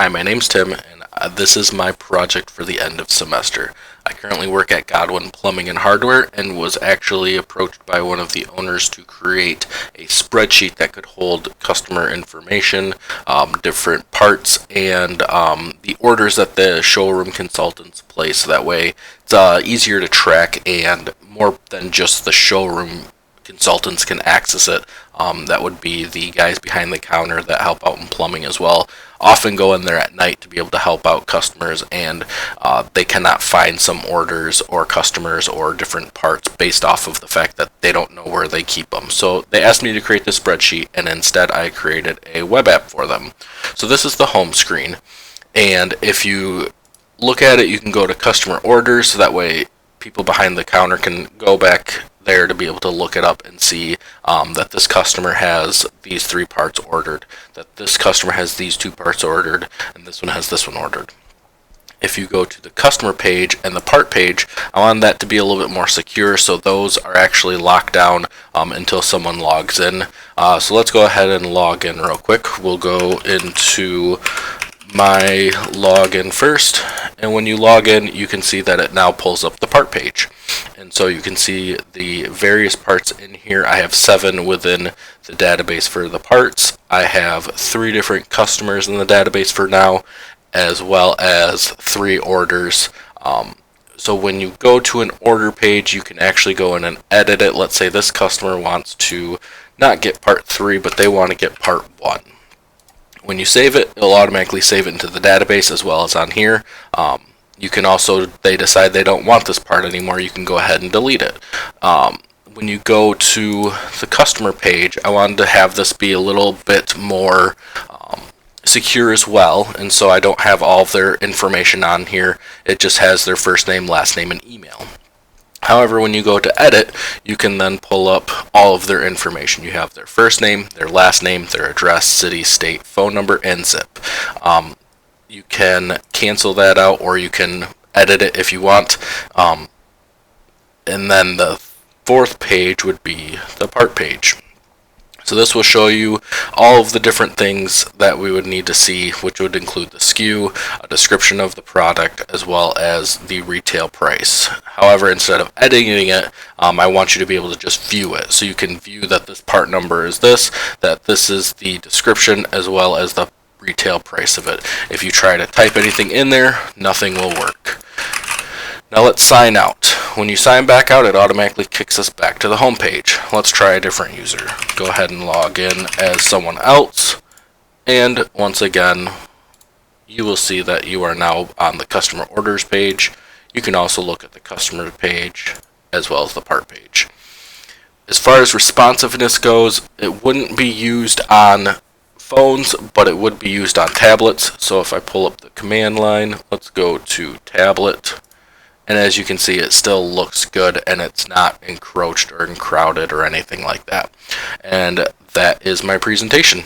Hi, my name's Tim, and this is my project for the end of semester. I currently work at Godwin Plumbing and Hardware and was actually approached by one of the owners to create a spreadsheet that could hold customer information, different parts, and the orders that the showroom consultants place. So that way it's easier to track, and more than just the showroom consultants can access it. That would be the guys behind the counter that help out in plumbing as well. Often go in there at night to be able to help out customers, and they cannot find some orders or customers or different parts based off of the fact that they don't know where they keep them. So they asked me to create this spreadsheet, and instead I created a web app for them. So this is the home screen, and if you look at it, you can go to customer orders, so that way people behind the counter can go back there to be able to look it up and see that this customer has these 3 parts ordered, that this customer has these 2 parts ordered, and this one has this one ordered. If you go to the customer page and the part page, I want that to be a little bit more secure, so those are actually locked down until someone logs in. So let's go ahead and log in real quick. We'll go into my login first, and when you log in, you can see that it now pulls up the part page. And so you can see the various parts in here. I have 7 within the database for the parts. I have 3 different customers in the database for now, as well as 3 orders. So when you go to an order page, you can actually go in and edit it. Let's say this customer wants to not get part 3, but they want to get part 1. When you save it, it'll automatically save it into the database as well as on here. You can also, they decide they don't want this part anymore, you can go ahead and delete it. When you go to the customer page, I wanted to have this be a little bit more secure as well, and so I don't have all of their information on here. It just has their first name, last name, and email. However, when you go to edit, you can then pull up all of their information. You have their first name, their last name, their address, city, state, phone number, and zip. You can cancel that out, or you can edit it if you want. And then the 4th page would be the part page. So this will show you all of the different things that we would need to see, which would include the SKU, a description of the product, as well as the retail price. However, instead of editing it, I want you to be able to just view it. So you can view that this part number is this, that this is the description, as well as the retail price of it. If you try to type anything in there, nothing will work. Now let's sign out. When you sign back out, it automatically kicks us back to the home page. Let's try a different user. Go ahead and log in as someone else, and once again, you will see that you are now on the customer orders page. You can also look at the customer page as well as the part page. As far as responsiveness goes, it wouldn't be used on phones, but it would be used on tablets. So if I pull up the command line, let's go to tablet. And as you can see, it still looks good, and it's not encroached or crowded or anything like that. And that is my presentation.